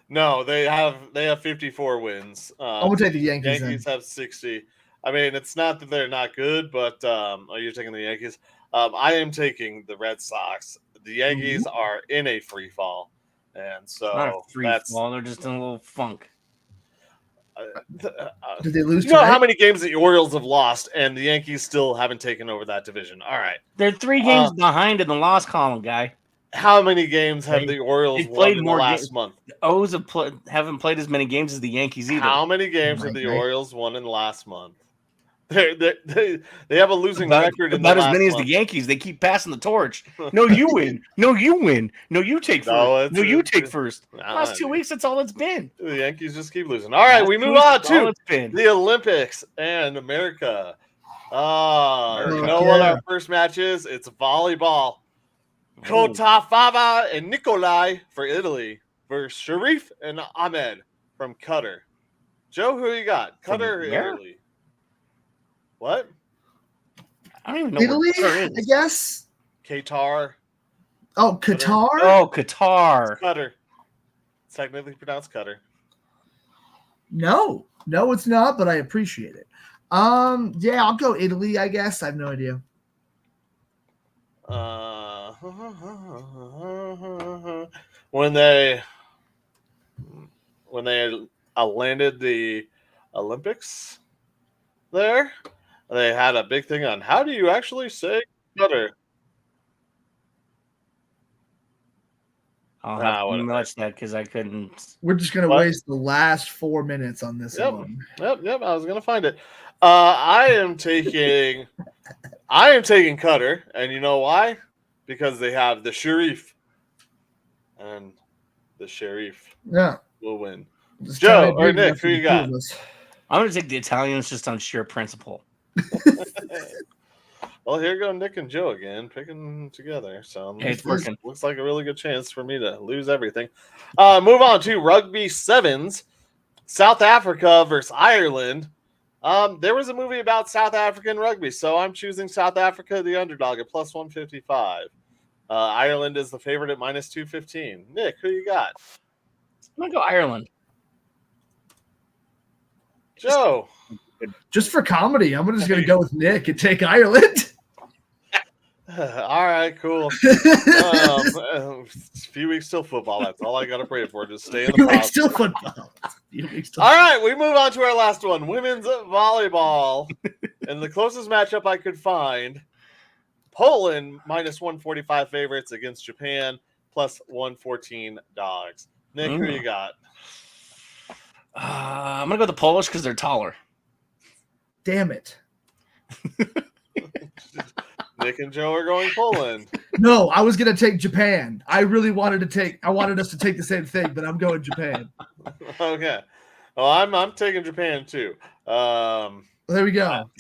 No, they have 54 wins. I'm gonna take the Yankees. Yankees have 60. I mean, it's not that they're not good, but you're taking the Yankees. I am taking the Red Sox. The Yankees are in a free fall, and so not a free fall. They're just in a little funk. Did they lose? You know how many games the Orioles have lost, and the Yankees still haven't taken over that division. All right, they're 3 games behind in the loss column, guy. How many games have the Orioles won in the last month? The O's haven't played as many games as the Yankees either. How many games have the Orioles won in the last month? They have a losing record. About as many as the Yankees. They keep passing the torch. No, you win. No, you win. No, you take first. No, you take first. Last 2 weeks, that's all it's been. The Yankees just keep losing. All right, we move on to the Olympics and America. You know what our first match is? It's volleyball. Kota Fava and Nikolai for Italy versus Sharif and Ahmed from Qatar. Joe, who you got? Qatar or Italy? What? I don't even know. Italy, I guess. Qatar. Oh, Qatar? Oh, Qatar. It's Qatar. It's technically pronounced Qatar. No, it's not, but I appreciate it. Yeah, I'll go Italy, I guess. I have no idea. When they landed the Olympics there, they had a big thing on how do you actually say Qatar. I'll have to watch that because I couldn't. We're just gonna waste the last 4 minutes on this one. Yep. I was gonna find it. I am taking Qatar, and you know why? Because they have the Sharif, and the Sharif will win. Joe or Nick, who you got? I'm gonna take the Italians just on sheer principle. Well, here go Nick and Joe again, picking together. So it's working. Looks like a really good chance for me to lose everything. Move on to rugby sevens. South Africa versus Ireland. There was a movie about South African rugby, so I'm choosing South Africa, the underdog, at plus 155. Ireland is the favorite at minus 215. Nick, who you got? I'm gonna go Ireland. Joe. Just for comedy, I'm just going to go with Nick and take Ireland. All right, cool. A few weeks till football. That's all I got to pray for. Just stay in the weeks till football. All right, we move on to our last one, women's volleyball. And the closest matchup I could find, Poland minus 145 favorites against Japan plus 114 dogs. Nick, who you got? I'm going to go with the Polish because they're taller. Damn it. Nick and Joe are going Poland. No, I was going to take Japan. I wanted us to take the same thing, but I'm going Japan. Okay. Well, I'm taking Japan too. There we go.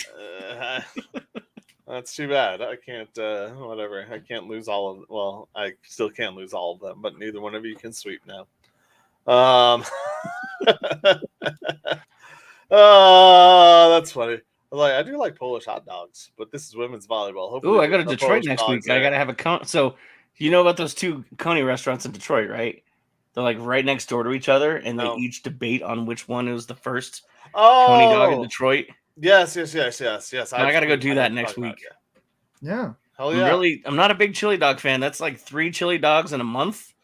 That's too bad. I can't, whatever. I can't lose all of, well, I still can't lose all of them, but neither one of you can sweep now. That's funny. I do like Polish hot dogs, but this is women's volleyball. Hopefully, I go to Detroit next week. I got to have a count. So, you know about those 2 Coney restaurants in Detroit, right? They're like right next door to each other, and they each debate on which one is the first Coney dog in Detroit. Yes. I got to go do that next week. Yeah. Hell yeah. I'm not a big chili dog fan. That's like 3 chili dogs in a month,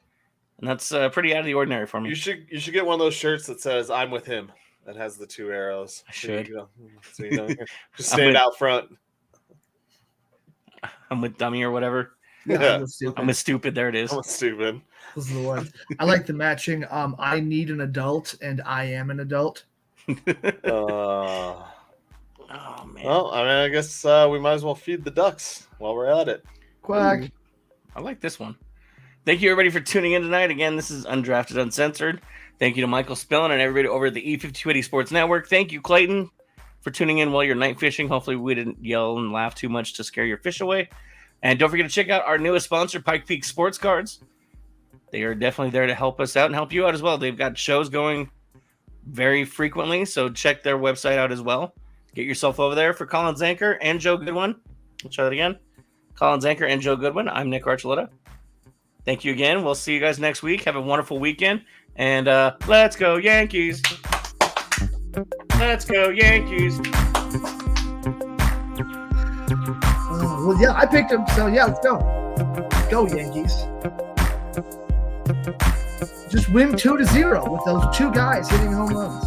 and that's pretty out of the ordinary for me. You should get one of those shirts that says "I'm with him." That has the 2 arrows. I should. So just stand out front. I'm with dummy or whatever. Yeah. I'm with stupid. There it is. I'm with stupid. This is the one. I like the matching. I need an adult and I am an adult. Oh man. Well, I mean, I guess we might as well feed the ducks while we're at it. Quack. Ooh, I like this one. Thank you everybody for tuning in tonight. Again, this is Undrafted Uncensored. Thank you to Michael Spillin and everybody over at the E5280 Sports Network. Thank you, Clayton, for tuning in while you're night fishing. Hopefully we didn't yell and laugh too much to scare your fish away. And don't forget to check out our newest sponsor, Pike Peak Sports Cards. They are definitely there to help us out and help you out as well. They've got shows going very frequently, so check their website out as well. Get yourself over there. For Colin Zanker and Joe Goodwin. We'll try that again. Colin Zanker and Joe Goodwin. I'm Nick Archuleta. Thank you again. We'll see you guys next week. Have a wonderful weekend. And let's go Yankees. Let's go Yankees. Well, yeah, I picked them. So, yeah, let's go. Go, Yankees. Just win 2-0 with those 2 guys hitting home runs.